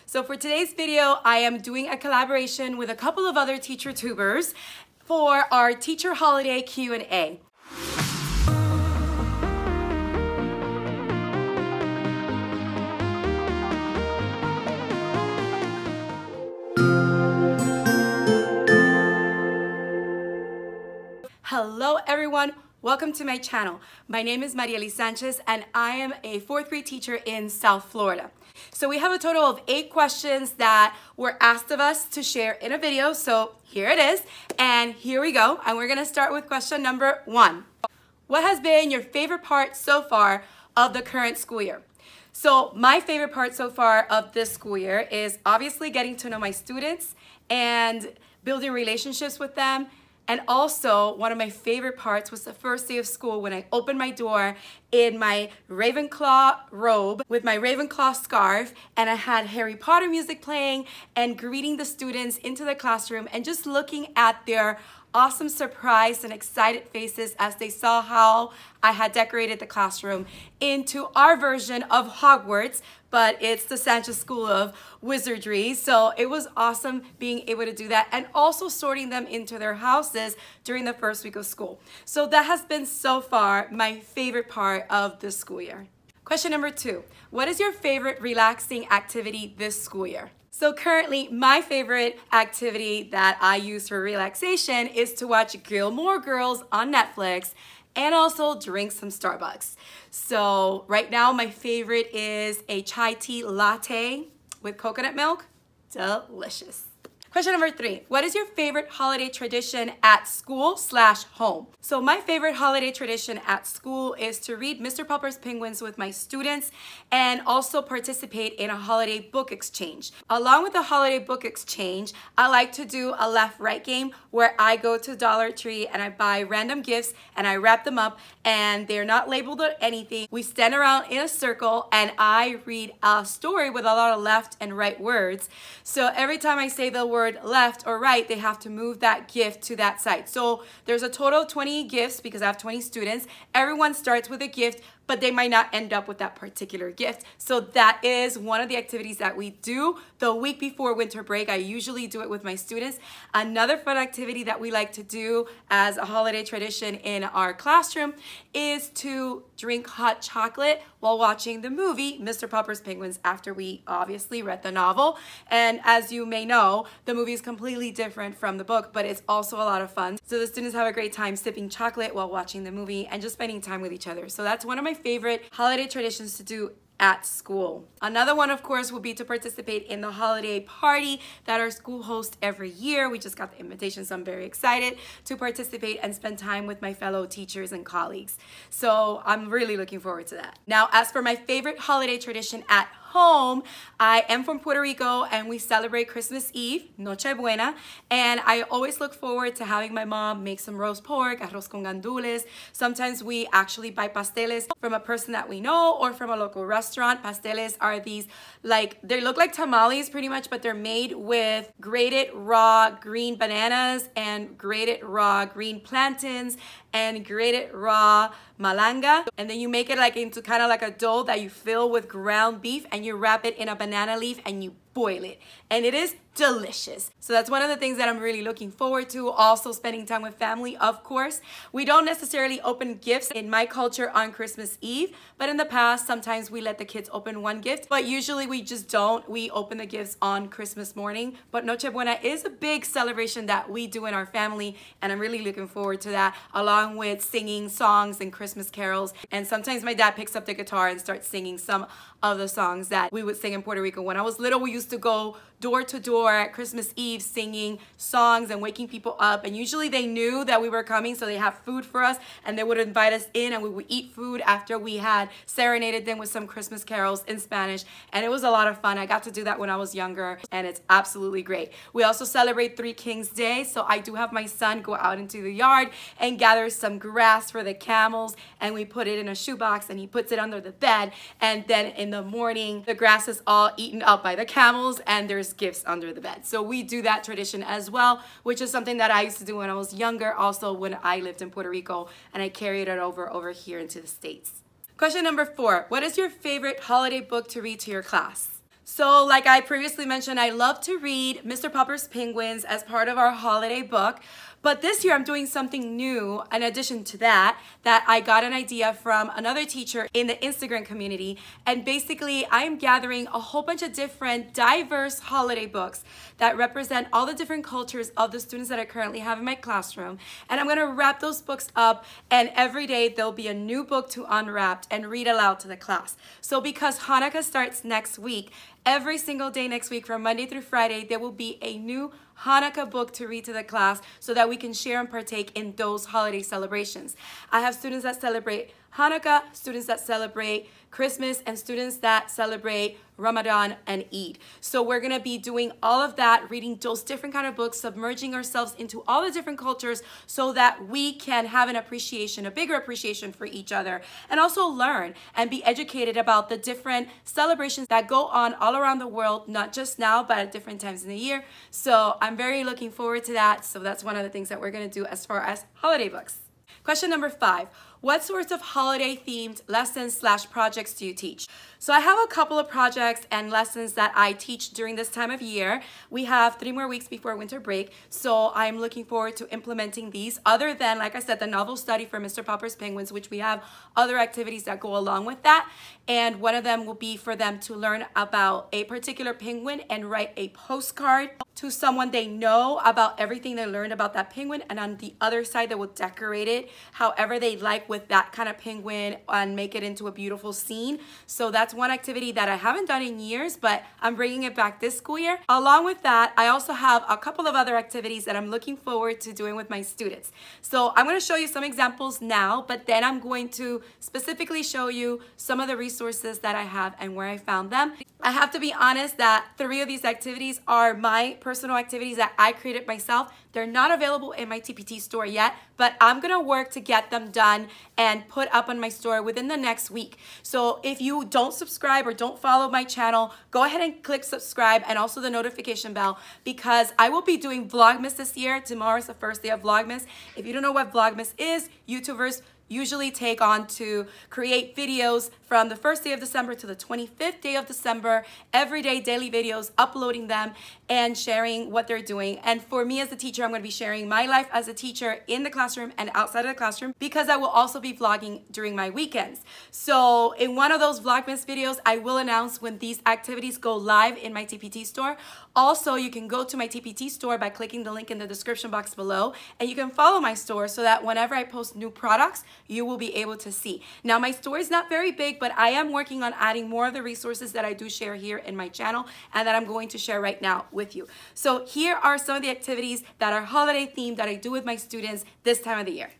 So for today's video, I am doing a collaboration with a couple of other teacher tubers for our teacher holiday Q&A. Hello everyone, welcome to my channel. My name is Mariely Sanchez and I am a 4th grade teacher in South Florida. So we have a total of 8 questions that were asked of us to share in a video. So here it is, and here we go. And we're gonna start with question number 1. What has been your favorite part so far of the current school year? So my favorite part so far of this school year is obviously getting to know my students and building relationships with them. And also, one of my favorite parts was the first day of school when I opened my door in my Ravenclaw robe with my Ravenclaw scarf, and I had Harry Potter music playing and greeting the students into the classroom and just looking at their awesome surprise and excited faces as they saw how I had decorated the classroom into our version of Hogwarts, but it's the Sanchez School of Wizardry. So it was awesome being able to do that and also sorting them into their houses during the first week of school. So that has been so far my favorite part of the school year. Question number 2, what is your favorite relaxing activity this school year? So currently, my favorite activity that I use for relaxation is to watch Gilmore Girls on Netflix and also drink some Starbucks. So right now, my favorite is a chai tea latte with coconut milk. Delicious. Question number 3, what is your favorite holiday tradition at school/home? So my favorite holiday tradition at school is to read Mr. Popper's Penguins with my students and also participate in a holiday book exchange. Along with the holiday book exchange, I like to do a left-right game where I go to Dollar Tree and I buy random gifts and I wrap them up and they're not labeled or anything. We stand around in a circle and I read a story with a lot of left and right words. So every time I say the word left or right, they have to move that gift to that side. So there's a total of 20 gifts because I have 20 students. Everyone starts with a gift, but they might not end up with that particular gift. So that is one of the activities that we do the week before winter break. I usually do it with my students. Another fun activity that we like to do as a holiday tradition in our classroom is to drink hot chocolate while watching the movie Mr. Popper's Penguins after we obviously read the novel. And as you may know, the movie is completely different from the book, but it's also a lot of fun. So the students have a great time sipping chocolate while watching the movie and just spending time with each other. So that's one of my favorite holiday traditions to do at school. Another one, of course, will be to participate in the holiday party that our school hosts every year. We just got the invitation, so I'm very excited to participate and spend time with my fellow teachers and colleagues. So I'm really looking forward to that. Now, as for my favorite holiday tradition at home, I am from Puerto Rico and we celebrate Christmas Eve, Noche Buena, and I always look forward to having my mom make some roast pork, arroz con gandules. Sometimes we actually buy pasteles from a person that we know or from a local restaurant. Pasteles are these, like, they look like tamales pretty much, but they're made with grated raw green bananas and grated raw green plantains and grated raw malanga, and then you make it like into kind of like a dough that you fill with ground beef and you wrap it in a banana leaf and you boil it, and it is delicious. So that's one of the things that I'm really looking forward to. Also spending time with family, of course. We don't necessarily open gifts in my culture on Christmas Eve, but in the past, sometimes we let the kids open one gift, but usually we just don't. We open the gifts on Christmas morning. But Noche Buena is a big celebration that we do in our family, and I'm really looking forward to that, along with singing songs and Christmas carols. And sometimes my dad picks up the guitar and starts singing some of the songs that we would sing in Puerto Rico. When I was little, we used to go door to door at Christmas Eve singing songs and waking people up, and usually they knew that we were coming, so they have food for us and they would invite us in and we would eat food after we had serenaded them with some Christmas carols in Spanish, and it was a lot of fun. I got to do that when I was younger and it's absolutely great. We also celebrate Three Kings Day, so I do have my son go out into the yard and gather some grass for the camels, and we put it in a shoebox and he puts it under the bed, and then in the morning the grass is all eaten up by the camels and there's gifts under the bed. So we do that tradition as well, which is something that I used to do when I was younger, also when I lived in Puerto Rico, and I carried it over here into the States. Question number 4, what is your favorite holiday book to read to your class? So like I previously mentioned, I love to read Mr. Popper's Penguins as part of our holiday book. But this year I'm doing something new in addition to that I got an idea from another teacher in the Instagram community. And basically I'm gathering a whole bunch of different diverse holiday books that represent all the different cultures of the students that I currently have in my classroom. And I'm gonna wrap those books up, and every day there'll be a new book to unwrap and read aloud to the class. So because Hanukkah starts next week, every single day next week from Monday through Friday, there will be a new Hanukkah book to read to the class so that we can share and partake in those holiday celebrations. I have students that celebrate Hanukkah, students that celebrate Christmas, and students that celebrate Ramadan and Eid. So we're gonna be doing all of that, reading those different kind of books, submerging ourselves into all the different cultures so that we can have an appreciation, a bigger appreciation for each other, and also learn and be educated about the different celebrations that go on all around the world, not just now, but at different times in the year. So I'm very looking forward to that. So that's one of the things that we're gonna do as far as holiday books. Question number 5. What sorts of holiday themed lessons / projects do you teach? So I have a couple of projects and lessons that I teach during this time of year. We have 3 more weeks before winter break, so I'm looking forward to implementing these, other than, like I said, the novel study for Mr. Popper's Penguins, which we have other activities that go along with that. And one of them will be for them to learn about a particular penguin and write a postcard to someone they know about everything they learned about that penguin, and on the other side they will decorate it however they like with that kind of penguin and make it into a beautiful scene. So that's one activity that I haven't done in years, but I'm bringing it back this school year. Along with that, I also have a couple of other activities that I'm looking forward to doing with my students. So I'm going to show you some examples now, but then I'm going to specifically show you some of the resources that I have and where I found them. I have to be honest that 3 of these activities are my personal activities that I created myself. They're not available in my TPT store yet, but I'm gonna work to get them done and put up on my store within the next week. So if you don't subscribe or don't follow my channel, go ahead and click subscribe and also the notification bell, because I will be doing Vlogmas this year. Tomorrow's the first day of Vlogmas. If you don't know what Vlogmas is, YouTubers usually take on to create videos from the 1st day of December to the 25th day of December, every day daily videos, uploading them and sharing what they're doing. And for me as a teacher, I'm going to be sharing my life as a teacher in the classroom and outside of the classroom, because I will also be vlogging during my weekends. So in one of those Vlogmas videos, I will announce when these activities go live in my TPT store. Also, you can go to my TPT store by clicking the link in the description box below, and you can follow my store so that whenever I post new products, you will be able to see. Now, my store is not very big, but I am working on adding more of the resources that I do share here in my channel and that I'm going to share right now with you. So here are some of the activities that are holiday themed that I do with my students this time of the year.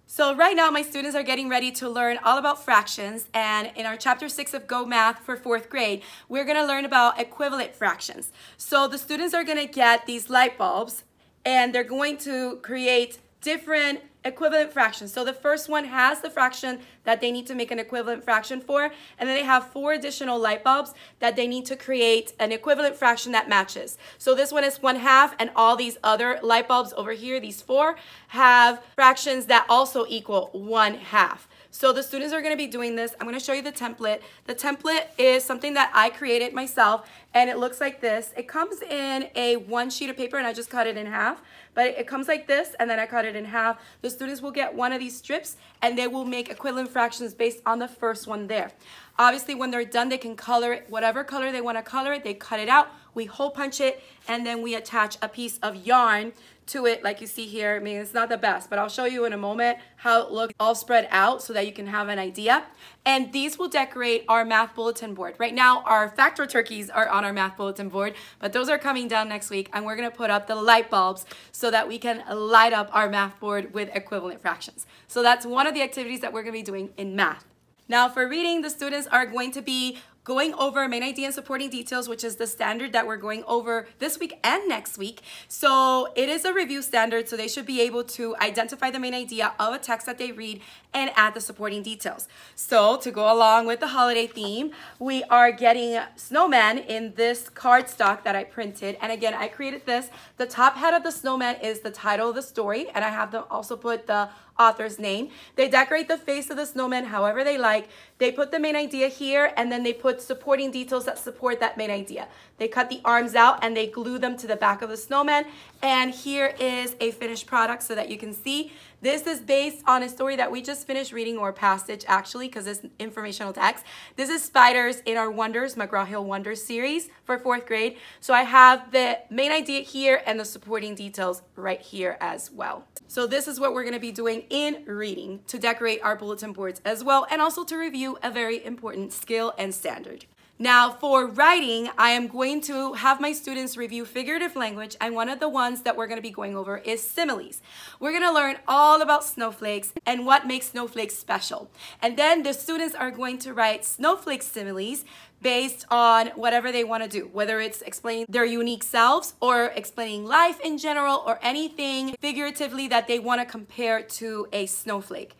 So right now my students are getting ready to learn all about fractions, and in our chapter 6 of Go Math for 4th grade, we're gonna learn about equivalent fractions. So the students are gonna get these light bulbs and they're going to create different equivalent fractions. So the first one has the fraction that they need to make an equivalent fraction for, and then they have 4 additional light bulbs that they need to create an equivalent fraction that matches. So this one is 1/2, and all these other light bulbs over here, these 4, have fractions that also equal 1/2. So the students are going to be doing this. I'm going to show you the template. The template is something that I created myself, and it looks like this. It comes in a 1 sheet of paper, and I just cut it in half. But it comes like this, and then I cut it in half. The students will get one of these strips, and they will make equivalent fractions based on the first one there. Obviously, when they're done, they can color it whatever color they want to color it. They cut it out, we hole punch it, and then we attach a piece of yarn to it like you see here. I mean, it's not the best, but I'll show you in a moment how it looks all spread out so that you can have an idea. And these will decorate our math bulletin board. Right now, our factor turkeys are on our math bulletin board, but those are coming down next week, and we're gonna put up the light bulbs so that we can light up our math board with equivalent fractions. So that's one of the activities that we're gonna be doing in math. Now for reading, the students are going to be going over main idea and supporting details, which is the standard that we're going over this week and next week. So it is a review standard, so they should be able to identify the main idea of a text that they read and add the supporting details. So to go along with the holiday theme, we are getting snowman in this cardstock that I printed. And again, I created this. The top hat of the snowman is the title of the story, and I have them also put the author's name. They decorate the face of the snowman however they like. They put the main idea here, and then they put with supporting details that support that main idea. They cut the arms out and they glue them to the back of the snowman. And here is a finished product so that you can see. This is based on a story that we just finished reading, or passage actually, because it's informational text. This is Spiders in Our Wonders, McGraw-Hill Wonders series for 4th grade. So I have the main idea here and the supporting details right here as well. So this is what we're going to be doing in reading to decorate our bulletin boards as well, and also to review a very important skill and standard. Now for writing, I am going to have my students review figurative language, and one of the ones that we're going to be going over is similes. We're going to learn all about snowflakes and what makes snowflakes special. And then the students are going to write snowflake similes based on whatever they want to do, whether it's explaining their unique selves or explaining life in general or anything figuratively that they want to compare to a snowflake.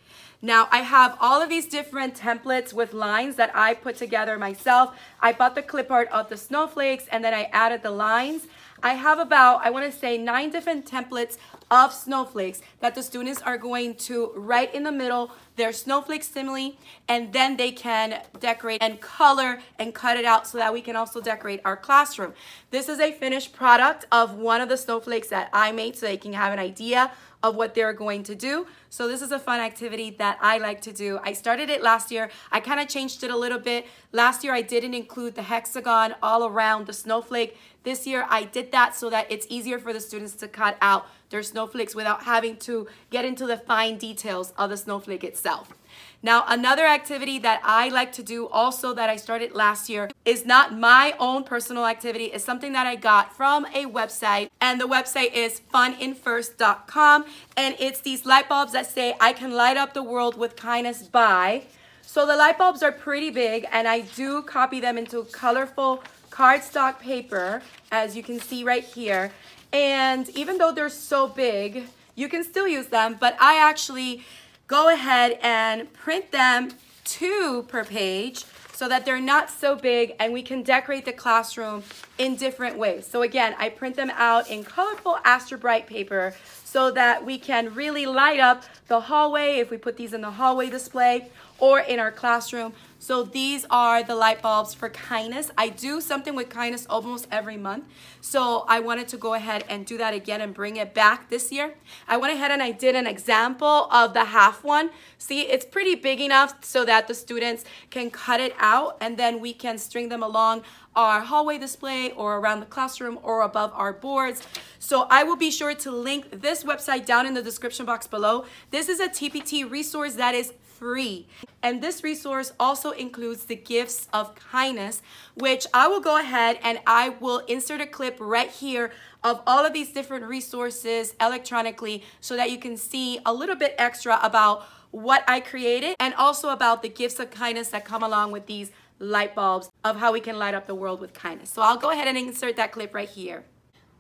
Now I have all of these different templates with lines that I put together myself. I bought the clip art of the snowflakes and then I added the lines. I have about, I want to say 9 different templates of snowflakes that the students are going to write in the middle their snowflake simile, and then they can decorate and color and cut it out so that we can also decorate our classroom. This is a finished product of one of the snowflakes that I made so they can have an idea of what they're going to do. So this is a fun activity that I like to do. I started it last year. I kind of changed it a little bit. Last year I didn't include the hexagon all around the snowflake. This year I did that so that it's easier for the students to cut out their snowflakes without having to get into the fine details of the snowflake itself. Now, another activity that I like to do also that I started last year is not my own personal activity. It's something that I got from a website, and the website is funinfirst.com, and it's these light bulbs that say, "I can light up the world with kindness by." So the light bulbs are pretty big, and I do copy them into colorful cardstock paper, as you can see right here. And even though they're so big, you can still use them, but I actually go ahead and print them 2 per page so that they're not so big and we can decorate the classroom in different ways. So again, I print them out in colorful Astra Bright paper so that we can really light up the hallway if we put these in the hallway display or in our classroom. So these are the light bulbs for kindness. I do something with kindness almost every month. So I wanted to go ahead and do that again and bring it back this year. I went ahead and I did an example of the half one. See, it's pretty big enough so that the students can cut it out and then we can string them along our hallway display or around the classroom or above our boards. So I will be sure to link this website down in the description box below. This is a TPT resource that is free. And this resource also includes the gifts of kindness, which I will go ahead and I will insert a clip right here of all of these different resources electronically so that you can see a little bit extra about what I created and also about the gifts of kindness that come along with these light bulbs of how we can light up the world with kindness. So I'll go ahead and insert that clip right here.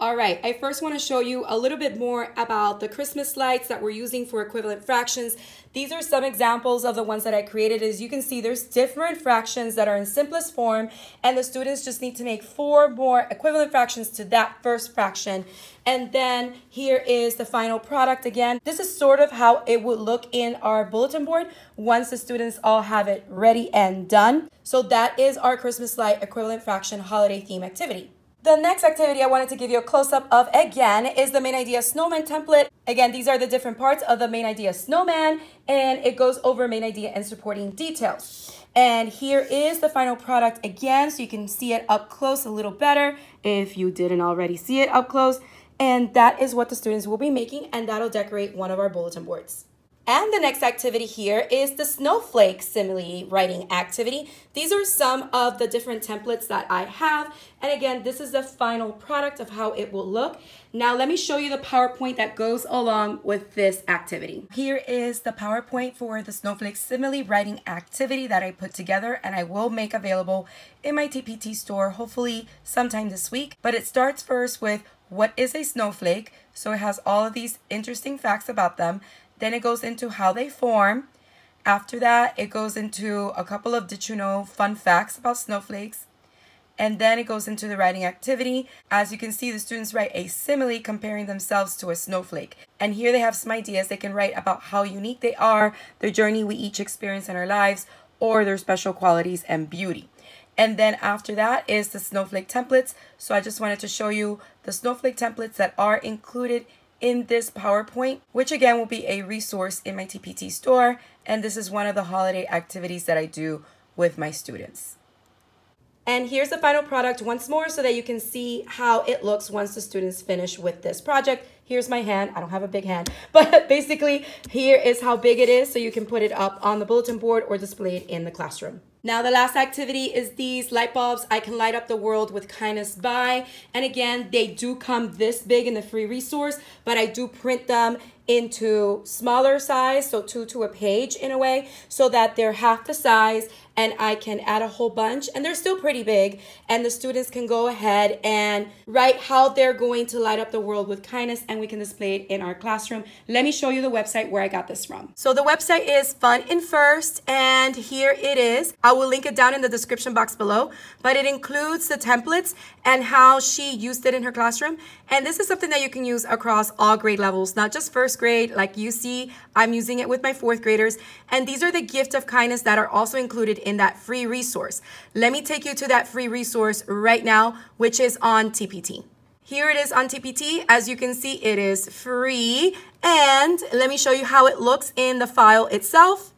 All right, I first want to show you a little bit more about the Christmas lights that we're using for equivalent fractions. These are some examples of the ones that I created. As you can see, there's different fractions that are in simplest form, and the students just need to make 4 more equivalent fractions to that first fraction. And then here is the final product again. This is sort of how it would look in our bulletin board once the students all have it ready and done. So that is our Christmas light equivalent fraction holiday theme activity. The next activity I wanted to give you a close-up of again is the main idea snowman template. Again, these are the different parts of the main idea snowman, and it goes over main idea and supporting details. And here is the final product again, so you can see it up close a little better if you didn't already see it up close. And that is what the students will be making, and that'll decorate one of our bulletin boards. And the next activity here is the snowflake simile writing activity. These are some of the different templates that I have. And again, this is the final product of how it will look. Now let me show you the PowerPoint that goes along with this activity. Here is the PowerPoint for the snowflake simile writing activity that I put together, and I will make available in my TPT store hopefully sometime this week. But it starts first with what is a snowflake. So it has all of these interesting facts about them. Then it goes into how they form. After that, it goes into a couple of did you know fun facts about snowflakes. And then it goes into the writing activity. As you can see, the students write a simile comparing themselves to a snowflake. And here they have some ideas they can write about how unique they are, their journey we each experience in our lives, or their special qualities and beauty. And then after that is the snowflake templates. So I just wanted to show you the snowflake templates that are included in this PowerPoint, which again will be a resource in my TPT store. And this is one of the holiday activities that I do with my students. And here's the final product once more so that you can see how it looks once the students finish with this project. Here's my hand. I don't have a big hand, but basically here is how big it is so you can put it up on the bulletin board or display it in the classroom. Now the last activity is these light bulbs I can light up the world with kindness by. And again, they do come this big in the free resource, but I do print them into smaller size, so 2 to a page in a way, so that they're half the size and I can add a whole bunch and they're still pretty big, and the students can go ahead and write how they're going to light up the world with kindness and we can display it in our classroom. Let me show you the website where I got this from. So the website is Fun in First, and here it is. I will link it down in the description box below, but it includes the templates and how she used it in her classroom. And this is something that you can use across all grade levels, not just first grade. Like you see, I'm using it with my 4th graders. And these are the gift of kindness that are also included in that free resource. Let me take you to that free resource right now, which is on TPT. Here it is on TPT. As you can see, it is free. And let me show you how it looks in the file itself.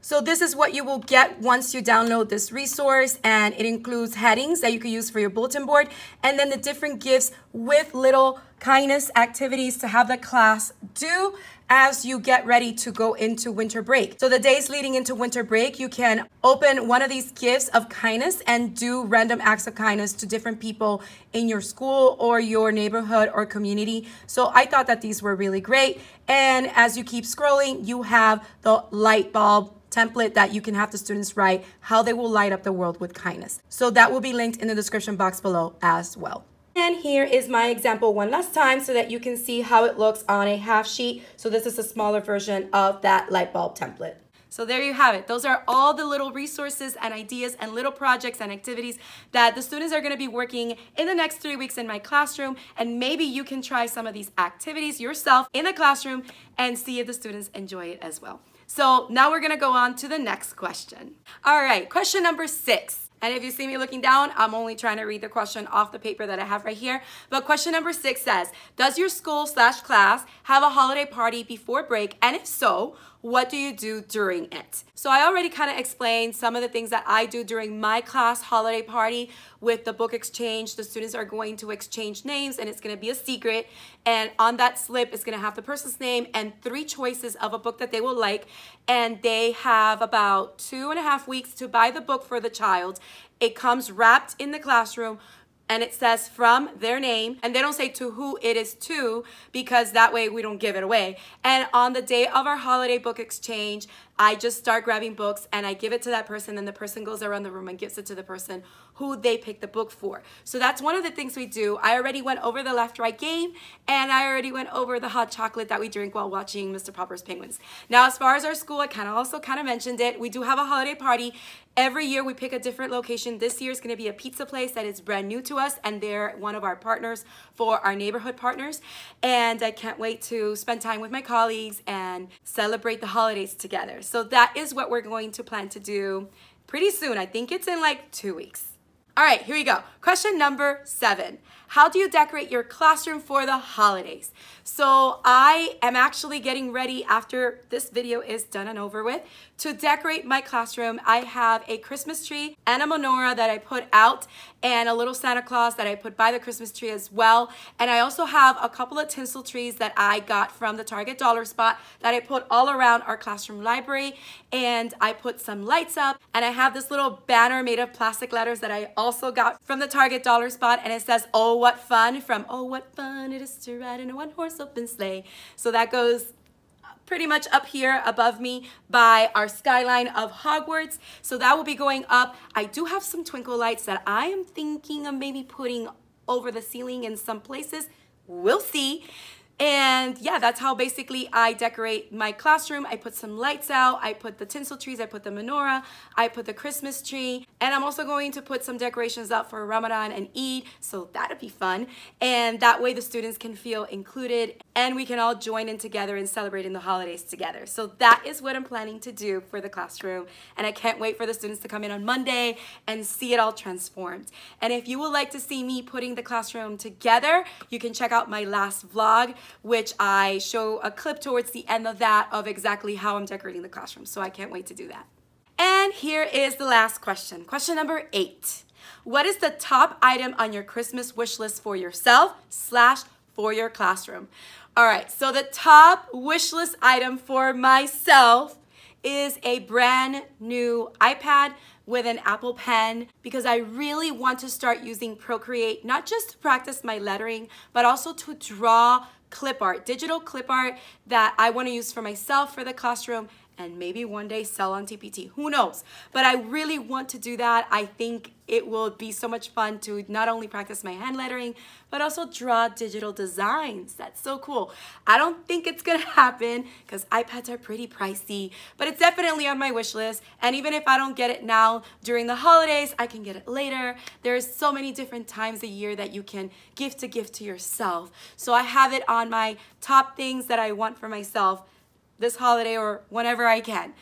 So this is what you will get once you download this resource, and it includes headings that you can use for your bulletin board, and then the different gifts with little kindness activities to have the class do as you get ready to go into winter break. So the days leading into winter break, you can open one of these gifts of kindness and do random acts of kindness to different people in your school or your neighborhood or community. So I thought that these were really great. And as you keep scrolling, you have the light bulb template that you can have the students write how they will light up the world with kindness. So that will be linked in the description box below as well. And here is my example one last time so that you can see how it looks on a half sheet. So this is a smaller version of that light bulb template. So there you have it. Those are all the little resources and ideas and little projects and activities that the students are going to be working in the next 3 weeks in my classroom. And maybe you can try some of these activities yourself in the classroom and see if the students enjoy it as well. So now we're going to go on to the next question. All right, question number 6. And if you see me looking down, I'm only trying to read the question off the paper that I have right here. But question number 6 says, does your school/class have a holiday party before break? And if so, what do you do during it? So I already kind of explained some of the things that I do during my class holiday party with the book exchange. The students are going to exchange names and it's going to be a secret. And on that slip is going to have the person's name and 3 choices of a book that they will like. And they have about 2.5 weeks to buy the book for the child. It comes wrapped in the classroom and it says from their name, and they don't say to who it is to because that way we don't give it away. And on the day of our holiday book exchange, I just start grabbing books and I give it to that person, and the person goes around the room and gives it to the person who they picked the book for. So that's one of the things we do. I already went over the left-right game, and I already went over the hot chocolate that we drink while watching Mr. Popper's Penguins. Now, as far as our school, I also kind of mentioned it. We do have a holiday party. Every year we pick a different location. This year is going to be a pizza place that is brand new to us, and they're one of our partners for our neighborhood partners. And I can't wait to spend time with my colleagues and celebrate the holidays together. So that is what we're going to plan to do pretty soon. I think it's in like 2 weeks. All right, here we go. Question number 7. How do you decorate your classroom for the holidays? So I am actually getting ready after this video is done and over with to decorate my classroom. I have a Christmas tree and a menorah that I put out and a little Santa Claus that I put by the Christmas tree as well. And I also have a couple of tinsel trees that I got from the Target dollar spot that I put all around our classroom library. And I put some lights up, and I have this little banner made of plastic letters that I also got from the Target dollar spot, and it says, "Oh, what fun," from "Oh, what fun it is to ride in a one-horse open sleigh." So that goes pretty much up here above me by our skyline of Hogwarts. So that will be going up. I do have some twinkle lights that I am thinking of maybe putting over the ceiling in some places. We'll see. And yeah, that's how basically I decorate my classroom. I put some lights out, I put the tinsel trees, I put the menorah, I put the Christmas tree, and I'm also going to put some decorations out for Ramadan and Eid, so that'll be fun. And that way the students can feel included and we can all join in together in celebrating the holidays together. So that is what I'm planning to do for the classroom, and I can't wait for the students to come in on Monday and see it all transformed. And if you would like to see me putting the classroom together, you can check out my last vlog, which I show a clip towards the end of that of exactly how I'm decorating the classroom. So I can't wait to do that. And here is the last question. Question number 8. What is the top item on your Christmas wish list for yourself / for your classroom? All right, so the top wish list item for myself is a brand new iPad with an Apple Pen, because I really want to start using Procreate, not just to practice my lettering, but also to draw clip art, digital clip art that I want to use for myself for the classroom and maybe one day sell on TPT. Who knows? But I really want to do that. I think it will be so much fun to not only practice my hand lettering, but also draw digital designs. That's so cool. I don't think it's gonna happen because iPads are pretty pricey, but it's definitely on my wish list. And even if I don't get it now during the holidays, I can get it later. There's so many different times a year that you can gift a gift to yourself. So I have it on my top things that I want for myself this holiday or whenever I can.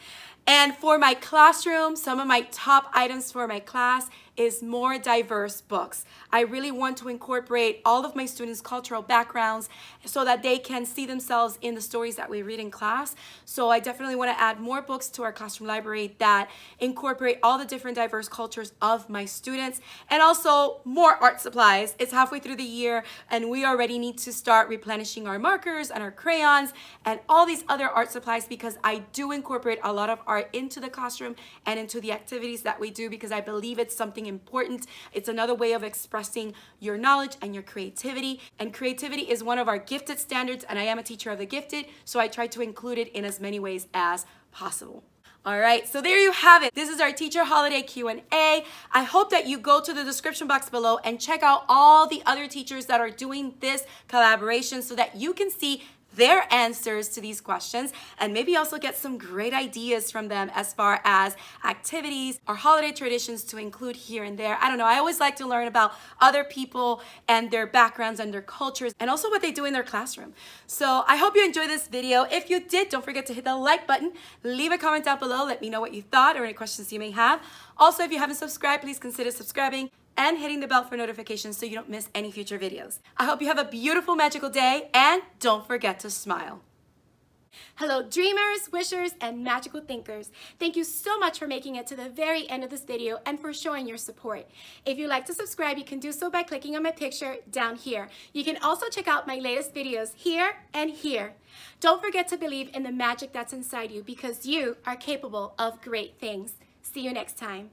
And for my classroom, some of my top items for my class is more diverse books. I really want to incorporate all of my students' cultural backgrounds so that they can see themselves in the stories that we read in class. So I definitely want to add more books to our classroom library that incorporate all the different diverse cultures of my students, and also more art supplies. It's halfway through the year and we already need to start replenishing our markers and our crayons and all these other art supplies, because I do incorporate a lot of art into the classroom and into the activities that we do, because I believe it's something important. It's another way of expressing your knowledge and your creativity. And creativity is one of our gifted standards, and I am a teacher of the gifted, so I try to include it in as many ways as possible. All right, so there you have it. This is our teacher holiday Q&A. I hope that you go to the description box below and check out all the other teachers that are doing this collaboration so that you can see their answers to these questions and maybe also get some great ideas from them as far as activities or holiday traditions to include here and there. I don't know, I always like to learn about other people and their backgrounds and their cultures and also what they do in their classroom. So I hope you enjoyed this video. If you did, don't forget to hit the like button, leave a comment down below, let me know what you thought or any questions you may have. Also, if you haven't subscribed, please consider subscribing and hitting the bell for notifications so you don't miss any future videos. I hope you have a beautiful, magical day, and don't forget to smile. Hello dreamers, wishers, and magical thinkers. Thank you so much for making it to the very end of this video and for showing your support. If you'd like to subscribe, you can do so by clicking on my picture down here. You can also check out my latest videos here and here. Don't forget to believe in the magic that's inside you, because you are capable of great things. See you next time.